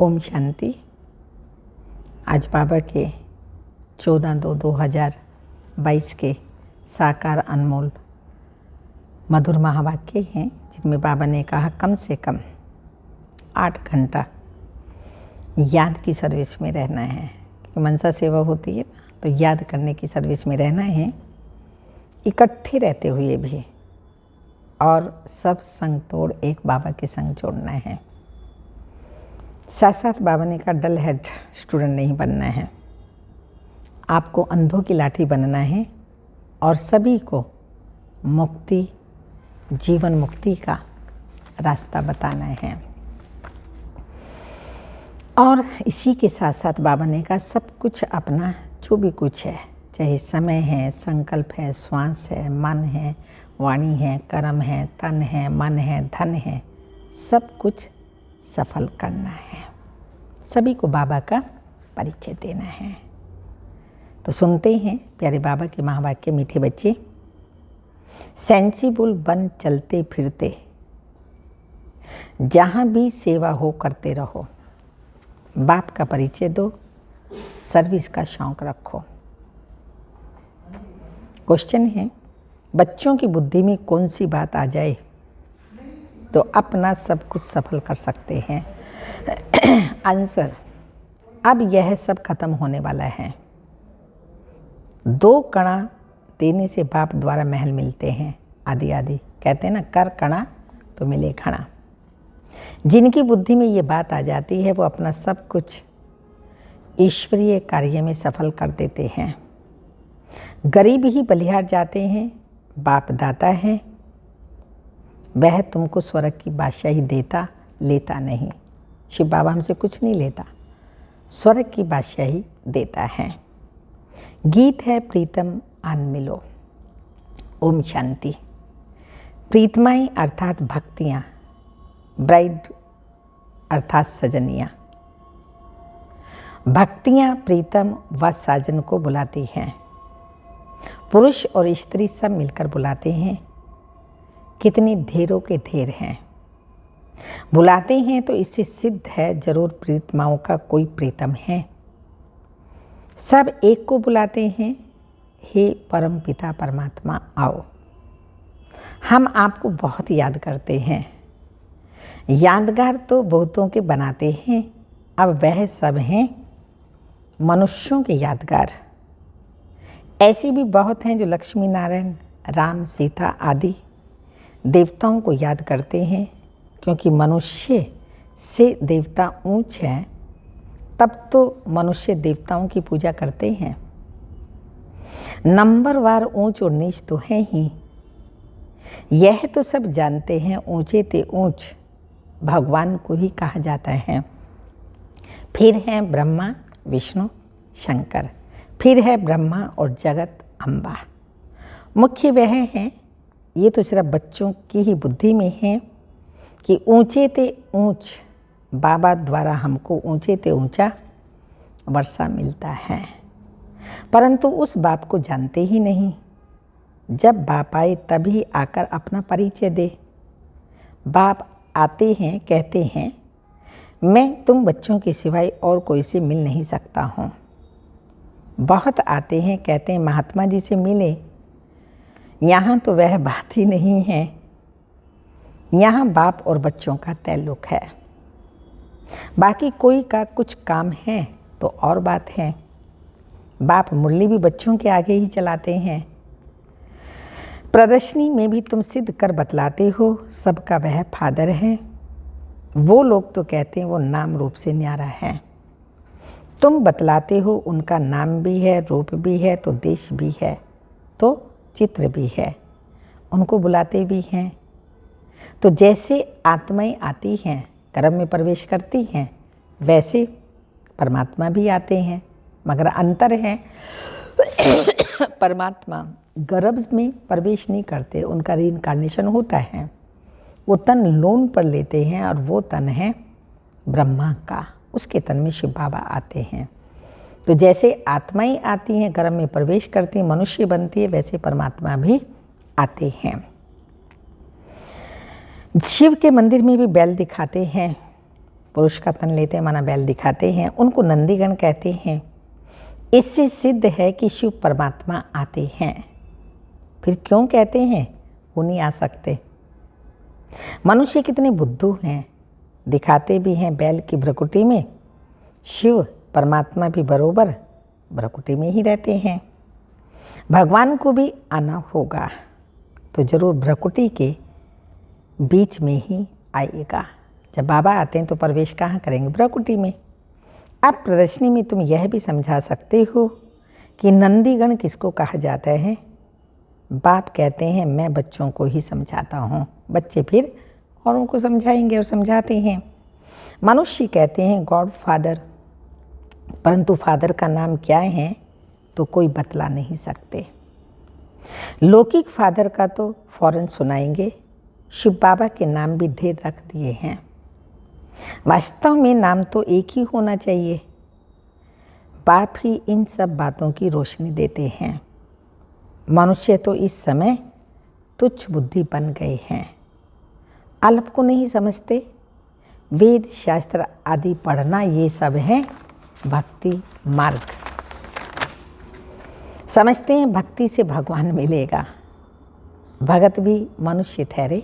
ओम शांति। आज बाबा के 14/2/2022 के साकार अनमोल मधुर महावाक्य हैं, जिनमें बाबा ने कहा कम से कम 8 घंटा याद की सर्विस में रहना है। क्योंकि मनसा सेवा होती है ना, तो याद करने की सर्विस में रहना है, इकट्ठे रहते हुए भी, और सब संग तोड़ एक बाबा के संग जोड़ना है। साथ साथ बाबा ने कहा डल हेड स्टूडेंट नहीं बनना है, आपको अंधों की लाठी बनना है और सभी को मुक्ति, जीवन मुक्ति का रास्ता बताना है। और इसी के साथ साथ बाबा ने कहा सब कुछ अपना जो भी कुछ है, चाहे समय है, संकल्प है, श्वास है, मन है, वाणी है, कर्म है, तन है, मन है, धन है, सब कुछ सफल करना है। सभी को बाबा का परिचय देना है। तो सुनते हैं प्यारे बाबा के महावाक्य। मीठे बच्चे, सेंसिबल बन चलते फिरते, जहाँ भी सेवा हो करते रहो, बाप का परिचय दो, सर्विस का शौक रखो। क्वेश्चन है, बच्चों की बुद्धि में कौन सी बात आ जाए तो अपना सब कुछ सफल कर सकते हैं? आंसर, अब यह सब खत्म होने वाला है। 2 कणा देने से बाप द्वारा महल मिलते हैं। आदि आदि कहते हैं ना, कर कणा तो मिले खणा। जिनकी बुद्धि में ये बात आ जाती है, वो अपना सब कुछ ईश्वरीय कार्य में सफल कर देते हैं। गरीब ही बलिहार जाते हैं, बाप दाता है, वह तुमको स्वर्ग की बादशाही देता लेता नहीं। शिव बाबा हमसे कुछ नहीं लेता, स्वर्ग की बादशाही देता है। गीत है प्रीतम आन मिलो। ओम शांति। प्रीतमाएँ अर्थात भक्तियाँ, ब्राइड अर्थात सजनियाँ। भक्तियाँ प्रीतम व साजन को बुलाती हैं। पुरुष और स्त्री सब मिलकर बुलाते हैं। कितने ढेरों के ढेर हैं। बुलाते हैं तो इससे सिद्ध है जरूर प्रीतमाओं का कोई प्रीतम है। सब एक को बुलाते हैं, हे परम पिता परमात्मा आओ। हम आपको बहुत याद करते हैं। यादगार तो बहुतों के बनाते हैं, अब वह सब हैं मनुष्यों के यादगार। ऐसे भी बहुत हैं जो लक्ष्मी नारायण, राम, सीता आदि देवताओं को याद करते हैं। क्योंकि मनुष्य से देवता ऊंच हैं, तब तो मनुष्य देवताओं की पूजा करते हैं। नंबरवार ऊंच और नीच तो है ही, यह तो सब जानते हैं। ऊंचे ते ऊंच भगवान को ही कहा जाता है। फिर हैं ब्रह्मा, विष्णु, शंकर, फिर है ब्रह्मा और जगत अम्बा। मुख्य वह हैं, ये तो सिर्फ बच्चों की ही बुद्धि में है कि ऊंचे ते ऊंच बाबा द्वारा हमको ऊंचे ते ऊंचा वर्षा मिलता है। परंतु उस बाप को जानते ही नहीं। जब बाप आए तभी आकर अपना परिचय दे। बाप आते हैं, कहते हैं मैं तुम बच्चों के सिवाय और कोई से मिल नहीं सकता हूँ। बहुत आते हैं, कहते हैं महात्मा जी से मिले। यहाँ तो वह बात ही नहीं है। यहाँ बाप और बच्चों का ताल्लुक है। बाकी कोई का कुछ काम है तो और बात है। बाप मुरली भी बच्चों के आगे ही चलाते हैं। प्रदर्शनी में भी तुम सिद्ध कर बतलाते हो सबका वह फादर है। वो लोग तो कहते हैं वो नाम रूप से न्यारा है। तुम बतलाते हो उनका नाम भी है, रूप भी है, तो देश भी है, तो चित्र भी है। उनको बुलाते भी हैं। तो जैसे आत्माएं आती हैं, कर्म में प्रवेश करती हैं, वैसे परमात्मा भी आते हैं। मगर अंतर है, परमात्मा गर्भ में प्रवेश नहीं करते, उनका रीइंकार्नेशन होता है। वो तन लोन पर लेते हैं और वो तन है ब्रह्मा का, उसके तन में शिव बाबा आते हैं। तो जैसे आत्माएं आती हैं, गर्भ में प्रवेश करती हैं, मनुष्य बनती है, वैसे परमात्मा भी आते हैं। शिव के मंदिर में भी बैल दिखाते हैं, पुरुष का तन लेते हैं माना बैल दिखाते हैं, उनको नंदीगण कहते हैं। इससे सिद्ध है कि शिव परमात्मा आते हैं। फिर क्यों कहते हैं? वो नहीं आ सकते। मनुष्य कितने बुद्धू हैं, दिखाते भी हैं बैल की भ्रकुटी में, शिव परमात्मा भी बरोबर भ्रकुटी में ही रहते हैं। भगवान को भी आना होगा तो जरूर भ्रकुटी के बीच में ही आएगा। जब बाबा आते हैं तो प्रवेश कहाँ करेंगे? भ्रकुटी में। अब प्रदर्शनी में तुम यह भी समझा सकते हो कि नंदीगण किसको कहा जाता है। बाप कहते हैं मैं बच्चों को ही समझाता हूँ, बच्चे फिर औरों को समझाएंगे और समझाते हैं। मनुष्य कहते हैं गॉड फादर, परंतु फादर का नाम क्या है तो कोई बतला नहीं सकते। लौकिक फादर का तो फौरन सुनाएंगे, शिव बाबा के नाम भी ढेर रख दिए हैं। वास्तव में नाम तो एक ही होना चाहिए। बाप ही इन सब बातों की रोशनी देते हैं। मनुष्य तो इस समय तुच्छ बुद्धि बन गए हैं, अल्प को नहीं समझते। वेद शास्त्र आदि पढ़ना ये सब है भक्ति मार्ग। समझते हैं भक्ति से भगवान मिलेगा। भगत भी मनुष्य ठहरे,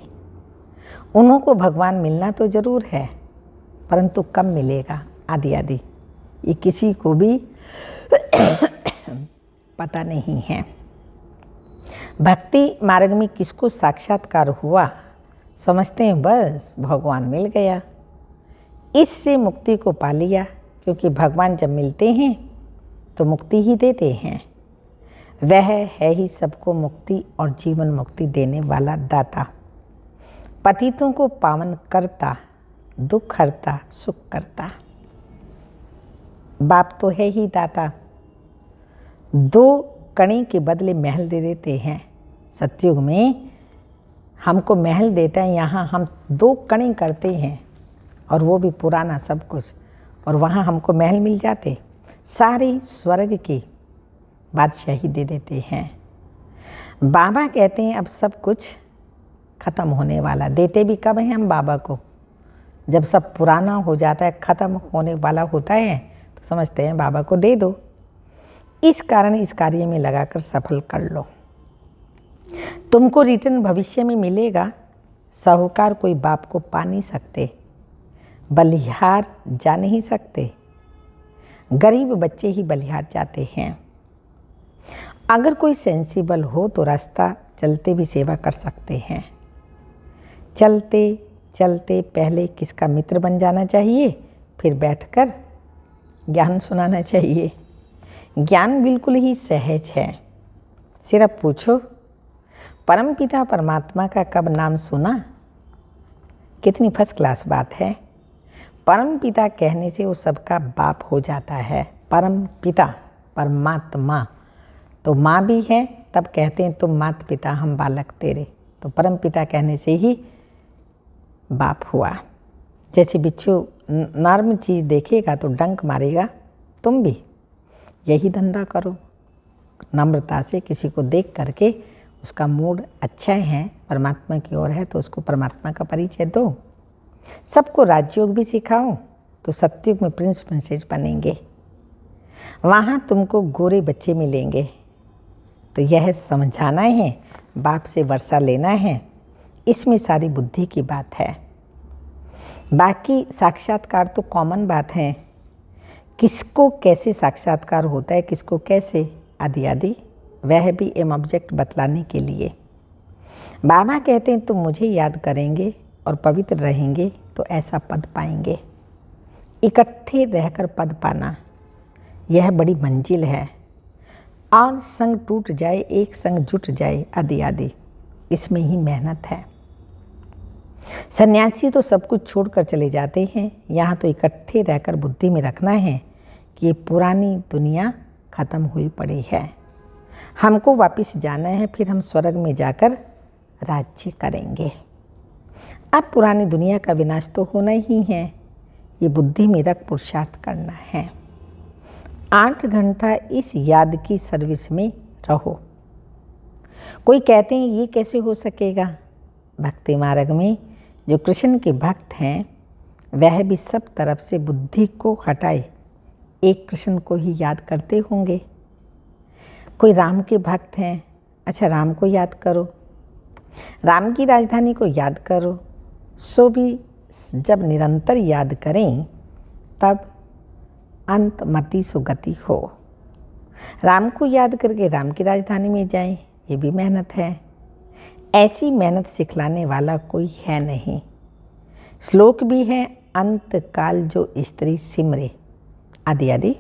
उन्हों को भगवान मिलना तो जरूर है, परंतु कब मिलेगा आदि आदि ये किसी को भी पता नहीं है। भक्ति मार्ग में किसको साक्षात्कार हुआ, समझते हैं बस भगवान मिल गया, इससे मुक्ति को पा लिया। क्योंकि भगवान जब मिलते हैं तो मुक्ति ही देते हैं। वह है ही सबको मुक्ति और जीवन मुक्ति देने वाला दाता, पतितों को पावन करता, दुख हरता, सुख करता। बाप तो है ही दाता। 2 कणी के बदले महल दे देते हैं। सतयुग में हमको महल देता है, यहाँ हम 2 कणी करते हैं और वो भी पुराना सब कुछ, और वहाँ हमको महल मिल जाते। सारी स्वर्ग की बादशाही दे देते हैं। बाबा कहते हैं अब सब कुछ ख़त्म होने वाला। देते भी कब हैं हम बाबा को? जब सब पुराना हो जाता है, ख़त्म होने वाला होता है, तो समझते हैं बाबा को दे दो। इस कारण इस कार्य में लगाकर सफल कर लो। तुमको रिटर्न भविष्य में मिलेगा। साहूकार कोई बाप को पा नहीं सकते, बलिहार जा नहीं सकते, गरीब बच्चे ही बलिहार जाते हैं। अगर कोई सेंसिबल हो तो रास्ता चलते भी सेवा कर सकते हैं। चलते चलते पहले किसका मित्र बन जाना चाहिए, फिर बैठकर ज्ञान सुनाना चाहिए। ज्ञान बिल्कुल ही सहज है। सिर्फ पूछो परमपिता परमात्मा का कब नाम सुना? कितनी फर्स्ट क्लास बात है। परम पिता कहने से वो सबका बाप हो जाता है। परम पिता परमात्मा, तो माँ भी है, तब कहते हैं तुम मात पिता हम बालक तेरे। तो परम पिता कहने से ही बाप हुआ। जैसे बिच्छू नर्म चीज़ देखेगा तो डंक मारेगा, तुम भी यही धंधा करो। नम्रता से किसी को देख करके उसका मूड अच्छा है, परमात्मा की ओर है, तो उसको परमात्मा का परिचय दो। सबको राजयोग भी सिखाओ तो सतयुग में प्रिंस प्रिंसेस बनेंगे। वहाँ तुमको गोरे बच्चे मिलेंगे। तो यह समझाना है, बाप से वर्षा लेना है, इसमें सारी बुद्धि की बात है। बाकी साक्षात्कार तो कॉमन बात है। किसको कैसे साक्षात्कार होता है, किसको कैसे आदि आदि, वह भी एम ऑब्जेक्ट बतलाने के लिए। बाबा कहते हैं तुम मुझे याद करेंगे और पवित्र रहेंगे तो ऐसा पद पाएंगे। इकट्ठे रहकर पद पाना यह बड़ी मंजिल है। और संग टूट जाए, एक संग जुट जाए आदि आदि, इसमें ही मेहनत है। सन्यासी तो सब कुछ छोड़कर चले जाते हैं, यहाँ तो इकट्ठे रहकर बुद्धि में रखना है कि ये पुरानी दुनिया खत्म हुई पड़ी है, हमको वापस जाना है, फिर हम स्वर्ग में जाकर राज्य करेंगे। अब पुरानी दुनिया का विनाश तो होना ही है, ये बुद्धि में रख पुरुषार्थ करना है। 8 घंटा इस याद की सर्विस में रहो। कोई कहते हैं ये कैसे हो सकेगा? भक्ति मार्ग में जो कृष्ण के भक्त हैं वह भी सब तरफ से बुद्धि को हटाए एक कृष्ण को ही याद करते होंगे। कोई राम के भक्त हैं, अच्छा राम को याद करो, राम की राजधानी को याद करो। सो भी जब निरंतर याद करें तब अंत मति सुगति हो। राम को याद करके राम की राजधानी में जाएं, ये भी मेहनत है। ऐसी मेहनत सिखलाने वाला कोई है नहीं। श्लोक भी है, अंत काल जो स्त्री सिमरे आदि आदि।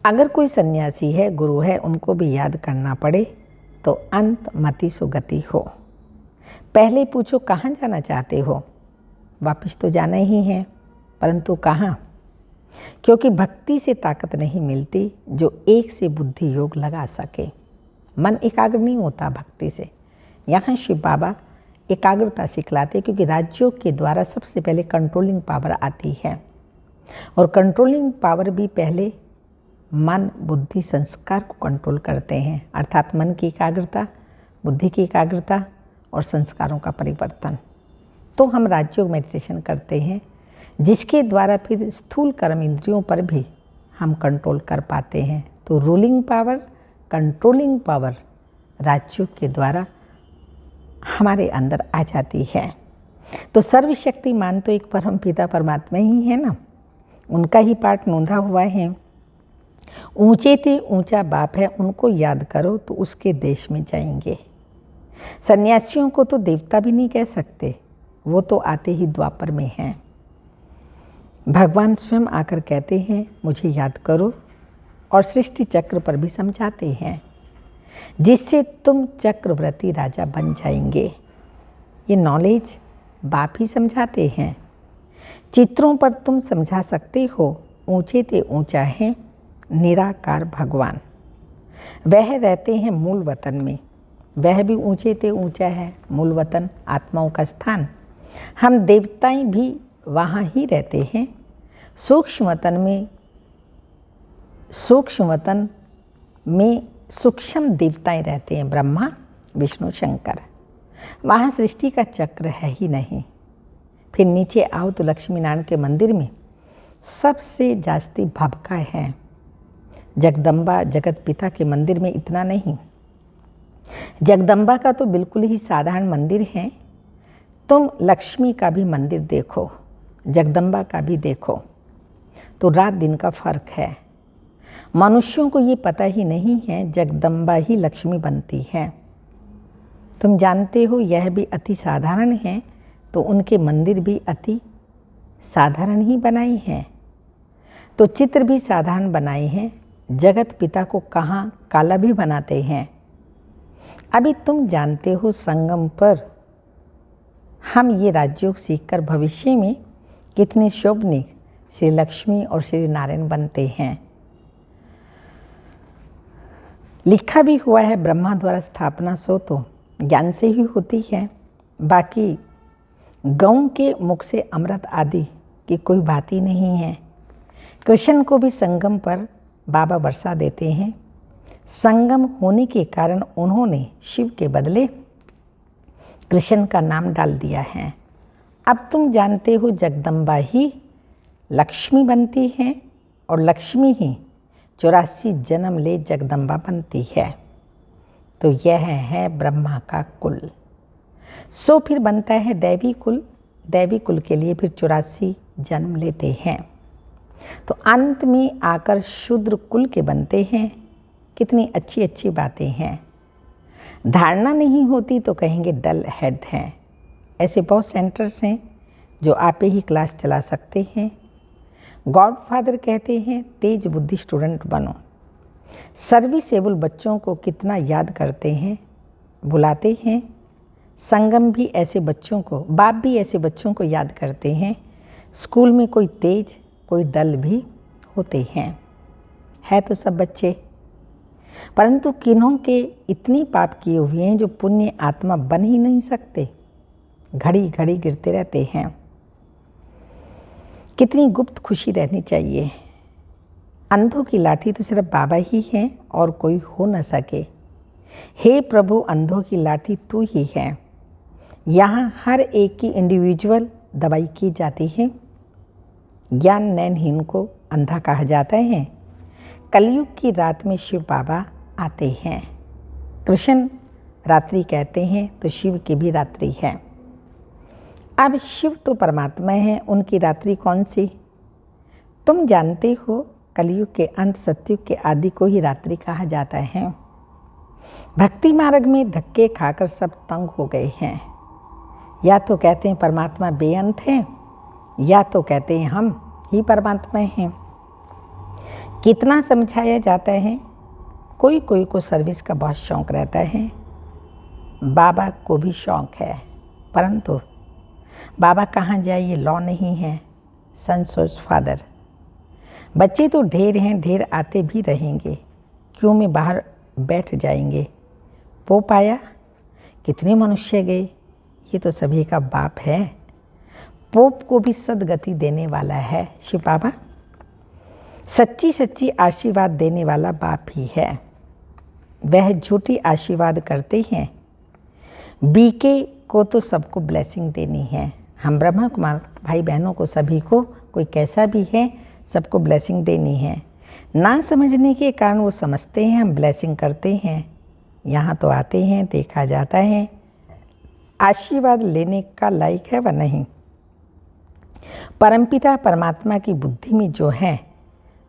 अगर कोई सन्यासी है, गुरु है, उनको भी याद करना पड़े तो अंत मति सुगति हो। पहले पूछो कहाँ जाना चाहते हो, वापस तो जाना ही है, परंतु कहाँ? क्योंकि भक्ति से ताकत नहीं मिलती जो एक से बुद्धि योग लगा सके। मन एकाग्र नहीं होता भक्ति से। यहाँ शिव बाबा एकाग्रता सिखलाते, क्योंकि राजयोग के द्वारा सबसे पहले कंट्रोलिंग पावर आती है, और कंट्रोलिंग पावर भी पहले मन बुद्धि संस्कार को कंट्रोल करते हैं, अर्थात मन की एकाग्रता, बुद्धि की एकाग्रता और संस्कारों का परिवर्तन। तो हम राजयोग मेडिटेशन करते हैं, जिसके द्वारा फिर स्थूल कर्म इंद्रियों पर भी हम कंट्रोल कर पाते हैं। तो रूलिंग पावर, कंट्रोलिंग पावर राजयोग के द्वारा हमारे अंदर आ जाती है। तो सर्वशक्तिमान तो एक परम पिता परमात्मा ही है ना, उनका ही पाठ नोंधा हुआ है। ऊंचे ते ऊंचा बाप है, उनको याद करो तो उसके देश में जाएंगे। सन्यासियों को तो देवता भी नहीं कह सकते, वो तो आते ही द्वापर में हैं। भगवान स्वयं आकर कहते हैं मुझे याद करो, और सृष्टि चक्र पर भी समझाते हैं, जिससे तुम चक्रवर्ती राजा बन जाएंगे। ये नॉलेज बाप ही समझाते हैं। चित्रों पर तुम समझा सकते हो, ऊंचे ते ऊंचा है निराकार भगवान। वह रहते हैं मूल वतन में, वह भी ऊंचे ते ऊंचा है मूल वतन, आत्माओं का स्थान। हम देवताएं भी वहाँ ही रहते हैं। सूक्ष्म वतन में सूक्ष्म देवताएं रहते हैं, ब्रह्मा विष्णु शंकर। वहाँ सृष्टि का चक्र है ही नहीं। फिर नीचे आओ तो लक्ष्मी नारायण के मंदिर में सबसे जास्ती भभका है। जगदम्बा जगत पिता के मंदिर में इतना नहीं। जगदम्बा का तो बिल्कुल ही साधारण मंदिर है। तुम लक्ष्मी का भी मंदिर देखो, जगदम्बा का भी देखो, तो रात दिन का फर्क है। मनुष्यों को ये पता ही नहीं है जगदम्बा ही लक्ष्मी बनती है। तुम जानते हो यह भी अति साधारण है, तो उनके मंदिर भी अति साधारण ही बनाए हैं। तो चित्र भी साधारण बनाए हैं। जगत पिता को कहाँ काला भी बनाते हैं। अभी तुम जानते हो संगम पर हम ये राजयोग सीखकर भविष्य में कितने शोभनीय श्री लक्ष्मी और श्री नारायण बनते हैं। लिखा भी हुआ है ब्रह्मा द्वारा स्थापना सो तो ज्ञान से ही होती है। बाकी गौ के मुख से अमृत आदि की कोई बात ही नहीं है। कृष्ण को भी संगम पर बाबा वर्षा देते हैं। संगम होने के कारण उन्होंने शिव के बदले कृष्ण का नाम डाल दिया है। अब तुम जानते हो जगदम्बा ही लक्ष्मी बनती है, और लक्ष्मी ही 84 जन्म ले जगदम्बा बनती है। तो यह है ब्रह्मा का कुल। सो फिर बनता है दैवी कुल। दैवी कुल के लिए फिर 84 जन्म लेते हैं, तो अंत में आकर शूद्र कुल के बनते हैं। कितनी अच्छी अच्छी बातें हैं। धारणा नहीं होती तो कहेंगे डल हेड हैं। ऐसे बहुत सेंटर्स हैं जो आप ही क्लास चला सकते हैं। गॉड फादर कहते हैं तेज बुद्धि स्टूडेंट बनो। सर्विसेबल बच्चों को कितना याद करते हैं, बुलाते हैं। संगम भी ऐसे बच्चों को, बाप भी ऐसे बच्चों को याद करते हैं। स्कूल में कोई तेज कोई डल भी होते हैं, है तो सब बच्चे, परंतु किन्हों के इतनी पाप किए हुए हैं जो पुण्य आत्मा बन ही नहीं सकते, घड़ी घड़ी गिरते रहते हैं। कितनी गुप्त खुशी रहनी चाहिए। अंधों की लाठी तो सिर्फ बाबा ही हैं और कोई हो न सके। हे प्रभु, अंधों की लाठी तू ही है। यहाँ हर एक की इंडिविजुअल दवाई की जाती है। ज्ञान नैनहीन को अंधा कहा जाता है। कलयुग की रात में शिव बाबा आते हैं। कृष्ण रात्रि कहते हैं तो शिव की भी रात्रि है। अब शिव तो परमात्मा है, उनकी रात्रि कौन सी? तुम जानते हो कलयुग के अंत सतयुग के आदि को ही रात्रि कहा जाता है। भक्ति मार्ग में धक्के खाकर सब तंग हो गए हैं। या तो कहते हैं परमात्मा बेअंत है, या तो कहते हैं हम ही परमात्मा हैं। कितना समझाया जाता है। कोई कोई को सर्विस का बहुत शौक़ रहता है। बाबा को भी शौक़ है, परंतु बाबा कहाँ जाए ये लॉ नहीं है। सन सोच फादर। बच्चे तो ढेर हैं, ढेर आते भी रहेंगे, क्यों में बाहर बैठ जाएंगे। पोप आया, कितने मनुष्य गए, ये तो सभी का बाप है। पोप को भी सदगति देने वाला है शिव बाबा। सच्ची सच्ची आशीर्वाद देने वाला बाप ही है। वह झूठी आशीर्वाद करते हैं। बीके को तो सबको ब्लेसिंग देनी है। हम ब्रह्मा कुमार भाई बहनों को सभी को, कोई कैसा भी है, सबको ब्लेसिंग देनी है। ना समझने के कारण वो समझते हैं हम ब्लेसिंग करते हैं। यहाँ तो आते हैं, देखा जाता है आशीर्वाद लेने का लायक है व नहीं। परमपिता परमात्मा की बुद्धि में जो है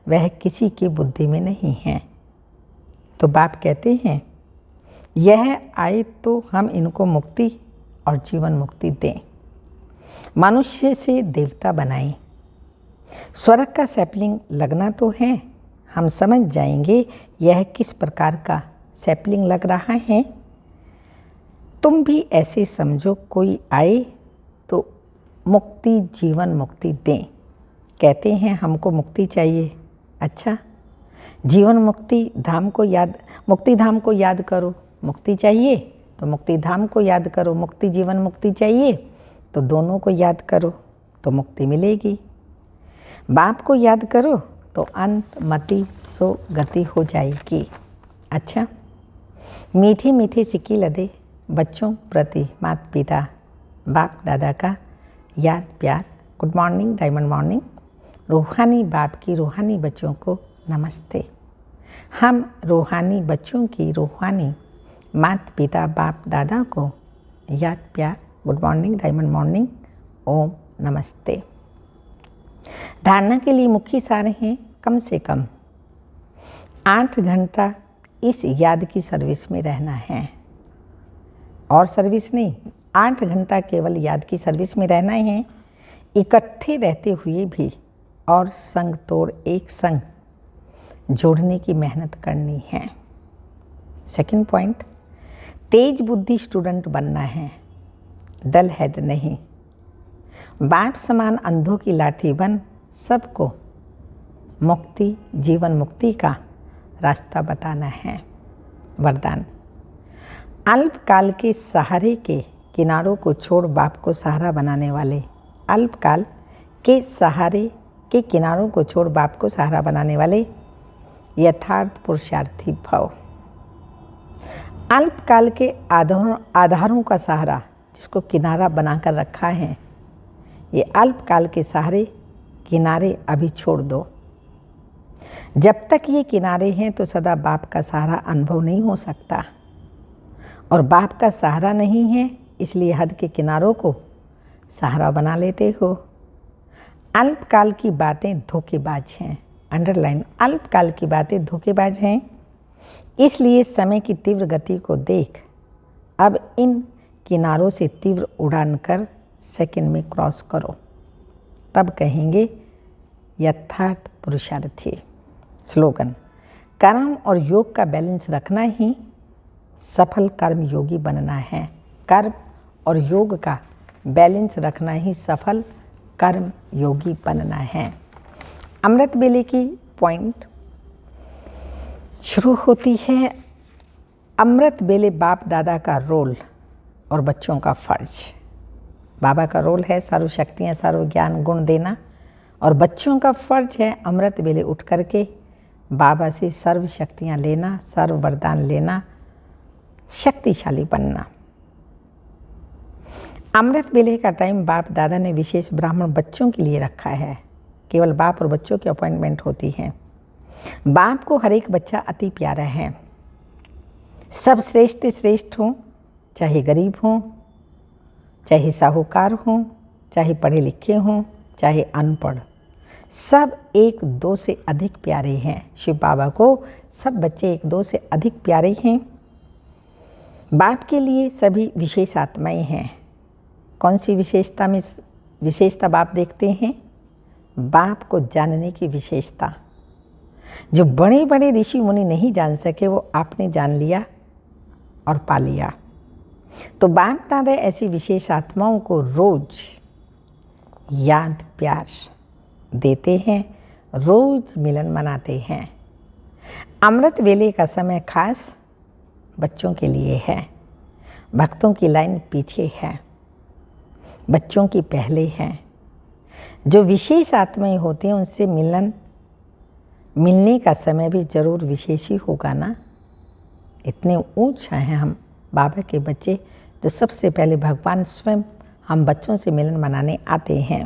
वह किसी की बुद्धि में नहीं है। तो बाप कहते हैं यह आए तो हम इनको मुक्ति और जीवन मुक्ति दें, मनुष्य से देवता बनाएं। स्वर्ग का सैपलिंग लगना तो है, हम समझ जाएंगे यह किस प्रकार का सैपलिंग लग रहा है। तुम भी ऐसे समझो, कोई आए तो मुक्ति जीवन मुक्ति दें। कहते हैं हमको मुक्ति चाहिए। अच्छा, जीवन मुक्ति धाम को याद, मुक्ति धाम को याद करो। मुक्ति चाहिए तो मुक्ति धाम को याद करो। मुक्ति जीवन मुक्ति चाहिए तो दोनों को याद करो तो मुक्ति मिलेगी। बाप को याद करो तो अंत मति सो गति हो जाएगी। अच्छा, मीठे मीठे सिक्की लदे बच्चों प्रति माता पिता बाप दादा का याद प्यार। Good morning, diamond morning. रूहानी बाप की रूहानी बच्चों को नमस्ते। हम रूहानी बच्चों की रूहानी माता पिता बाप दादा को याद प्यार। गुड मॉर्निंग, डायमंड मॉर्निंग, ओम नमस्ते। धारणा के लिए मुख्य सार हैं कम से कम 8 घंटा इस याद की सर्विस में रहना है। और सर्विस नहीं, 8 घंटा केवल याद की सर्विस में रहना है। इकट्ठे रहते हुए भी और संग तोड़ एक संग जोड़ने की मेहनत करनी है। सेकंड पॉइंट, तेज बुद्धि स्टूडेंट बनना है, डल हेड नहीं। बाप समान अंधों की लाठी बन सबको मुक्ति जीवन मुक्ति का रास्ता बताना है। वरदान, अल्पकाल के सहारे के किनारों को छोड़ बाप को सहारा बनाने वाले। अल्पकाल के सहारे के किनारों को छोड़ बाप को सहारा बनाने वाले यथार्थ पुरुषार्थी भव। अल्पकाल के आधारों का सहारा जिसको किनारा बनाकर रखा है, ये अल्पकाल के सहारे किनारे अभी छोड़ दो। जब तक ये किनारे हैं तो सदा बाप का सहारा अनुभव नहीं हो सकता। और बाप का सहारा नहीं है इसलिए हद के किनारों को सहारा बना लेते हो। अल्पकाल की बातें धोखेबाज हैं। अंडरलाइन, अल्पकाल की बातें धोखेबाज हैं। इसलिए समय की तीव्र गति को देख अब इन किनारों से तीव्र उड़ान कर सेकंड में क्रॉस करो, तब कहेंगे यथार्थ पुरुषार्थी। स्लोगन, कर्म और योग का बैलेंस रखना ही सफल कर्म योगी बनना है। कर्म और योग का बैलेंस रखना ही सफल कर्म योगी बनना है। अमृत बेले की पॉइंट शुरू होती है। अमृत बेले बाप दादा का रोल और बच्चों का फर्ज। बाबा का रोल है सर्व शक्तियाँ सर्व ज्ञान गुण देना, और बच्चों का फर्ज है अमृत बेले उठ करके बाबा से सर्व शक्तियाँ लेना, सर्व वरदान लेना, शक्तिशाली बनना। अमृत बेले का टाइम बाप दादा ने विशेष ब्राह्मण बच्चों के लिए रखा है। केवल बाप और बच्चों की अपॉइंटमेंट होती है। बाप को हर एक बच्चा अति प्यारा है। सब श्रेष्ठ श्रेष्ठ हों, चाहे गरीब हों, चाहे साहूकार हों, चाहे पढ़े लिखे हों, चाहे अनपढ़, सब एक दो से अधिक प्यारे हैं। शिव बाबा को सब बच्चे एक दो से अधिक प्यारे हैं। बाप के लिए सभी विशेष आत्माएं हैं। कौन सी विशेषता बाप देखते हैं? बाप को जानने की विशेषता। जो बड़े बड़े ऋषि मुनि नहीं जान सके वो आपने जान लिया और पा लिया। तो बाप दादा ऐसी विशेष आत्माओं को रोज याद प्यार देते हैं, रोज मिलन मनाते हैं। अमृत वेले का समय खास बच्चों के लिए है। भक्तों की लाइन पीछे है, बच्चों की पहले है। जो विशेष आत्माएं होती हैं उनसे मिलने का समय भी जरूर विशेष ही होगा ना। इतने ऊंचा हैं हम बाबा के बच्चे, जो सबसे पहले भगवान स्वयं हम बच्चों से मिलन मनाने आते हैं।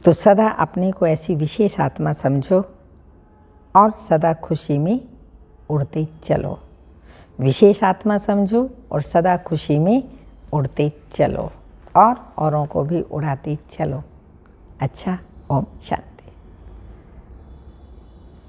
तो सदा अपने को ऐसी विशेष आत्मा समझो और सदा खुशी में उड़ते चलो। विशेष आत्मा समझो और सदा खुशी में उड़ते चलो और औरों को भी उड़ाते चलो। अच्छा, ओम शांति।